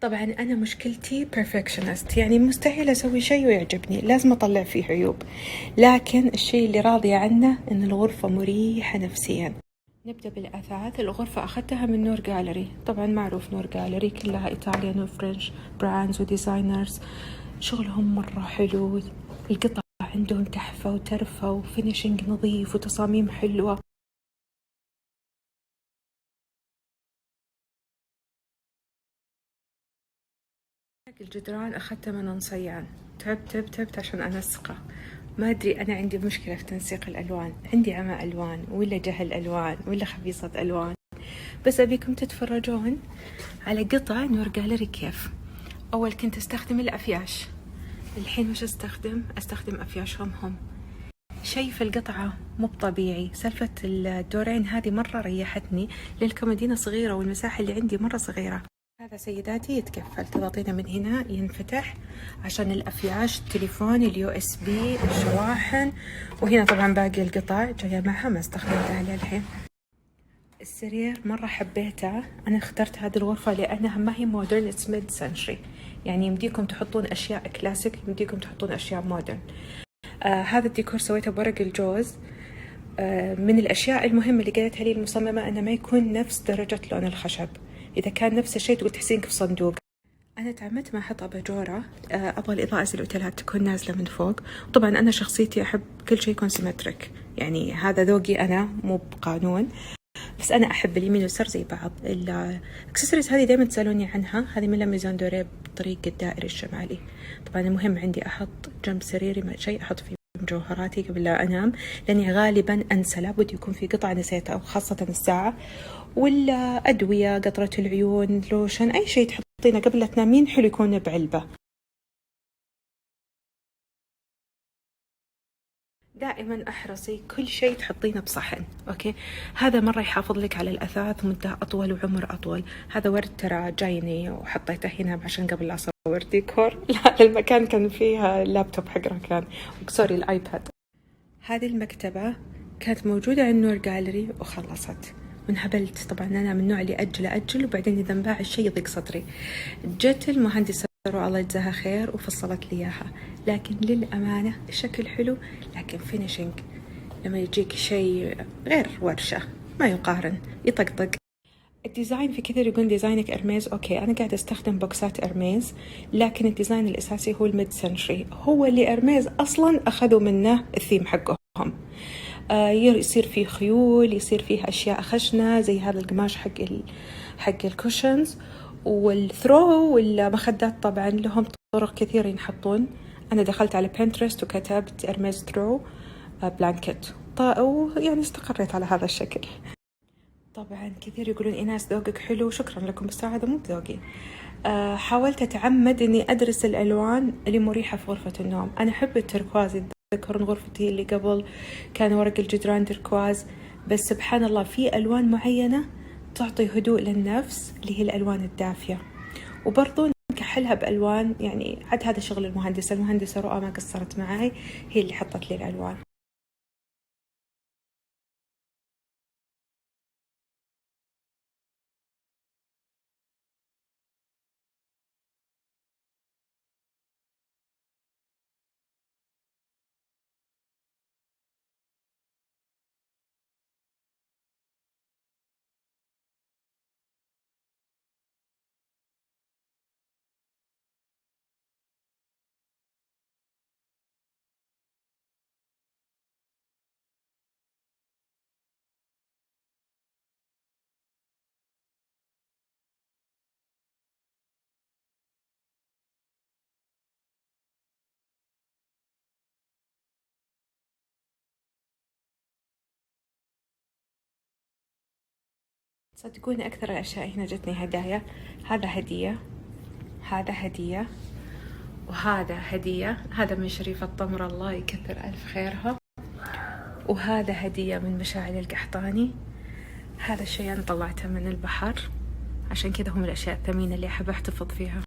طبعا أنا مشكلتي perfectionist، يعني مستحيل أسوي شيء ويعجبني، لازم أطلع فيه عيوب. لكن الشيء اللي راضية عنه إن الغرفة مريحة نفسيا. نبدأ بالأثاث. الغرفة أخذتها من نور جاليري، طبعا معروف نور جاليري كلها إيطاليان وفرنش براندز وديزاينرز، شغلهم مرة حلو. القطع عندهم تحفة وترفة وفينيشنج نظيف وتصاميم حلوة. الجدران أخذته من انصيان، تعبت عشان أنسقه. ما أدري، أنا عندي مشكلة في تنسيق الألوان، عندي عمى ألوان ولا جهل ألوان ولا خبيصة ألوان. بس أبيكم تتفرجون على قطع نور جاليري كيف. أول كنت أستخدم الأفياش، الحين وش أستخدم أفياشهم هم. شي في القطعة مو طبيعي. سالفة الدورين هذه مرة ريحتني، للكومودينة صغيرة والمساحة اللي عندي مرة صغيرة. هذا سيداتي يتكفل، تضغطينه من هنا ينفتح عشان الأفياش، التليفون، اليو اس بي، الشواحن. وهنا طبعا باقي القطع جاية معها ما استخدمتها للحين. السرير مرة حبيته. أنا اخترت هذه الغرفة لأنها ما هي مودرن، اتس ميد سنشري، يعني يمديكم تحطون أشياء كلاسيك، يمديكم تحطون أشياء مودرن. هذا الديكور سويته بورق الجوز. من الأشياء المهمة اللي قالتها لي المصممة أنه ما يكون نفس درجة لون الخشب، إذا كان نفس الشيء تقول تحسينك في صندوق. أنا تعمدت ما أحط أباجورة، أبغى الإضاءة زي الأوتيلات تكون نازلة من فوق. طبعا أنا شخصيتي أحب كل شيء يكون سيمتريك، يعني هذا ذوقي أنا مو بقانون، بس أنا أحب اليمين واليسار زي بعض. الأكسسوارز هذه دايما تسألوني عنها، هذه من لاميزون دوري بطريق الدائري الشمالي. طبعا المهم عندي أحط جنب سريري ما شيء أحط فيه مجوهراتي قبل لا أنام، لأني غالبا أنسى، لابد يكون في قطعة نسيتها، وخاصة الساعة ولا أدوية، قطرة العيون، لوشن، أي شيء تحطينه قبل لا تنامين حلو يكون بعلبة. دائما احرصي كل شيء تحطينه بصحن، اوكي. هذا مره يحافظ لك على الاثاث مده اطول وعمر اطول. هذا ورد ترى جايني وحطيته هنا عشان قبل لا اصور ديكور. لا، المكان كان فيه اللابتوب حق ركان، سوري الايباد. هذه المكتبه كانت موجوده عند نور جاليري وخلصت، وانهبلت. طبعا انا من النوع اللي اجل وبعدين اذا انباع الشيء يضيق صدري. جت المهندسه الله يجزاها خير وفصلت لي اياها، لكن للامانه الشكل حلو، لكن فينيشنج لما يجيك شيء غير ورشه ما يقارن، يطقطق. الديزاين في كثير يقول ديزاينك ارميز، اوكي انا قاعده استخدم بوكسات ارميز، لكن الديزاين الاساسي هو الميد سنشري، هو اللي ارميز اصلا اخذوا منه الثيم حقهم. يصير فيه خيول، يصير فيه اشياء خشنه زي هذا القماش حق الكوشنز والثرو والمخدات. طبعا لهم طرق كثير ينحطون. انا دخلت على بنترست وكتبت ارميز ثرو بلانكت، ويعني استقريت على هذا الشكل. طبعا كثير يقولون إيناس ذوقك حلو، شكرا لكم، بس هذا مو بذوقي. حاولت أتعمد إني أدرس الألوان اللي مريحة في غرفة النوم. أنا أحب التركواز، تذكرون غرفتي اللي قبل كان ورق الجدران تركواز، بس سبحان الله في ألوان معينة تعطي هدوء للنفس اللي هي الألوان الدافية، وبرضو نكحلها بألوان. يعني عاد هذا شغل المهندسة رؤى ما قصرت معي، هي اللي حطت لي الألوان. تصدقون أكثر الأشياء هنا جتني هدايا. هذا هدية، هذا هدية، وهذا هدية، هذا من شريفة طمر الله يكثر ألف خيرها، وهذا هدية من مشاعل القحطاني. هذا الشيء أنا طلعته من البحر، عشان كذا هم الأشياء الثمينة اللي أحب أحتفظ فيها.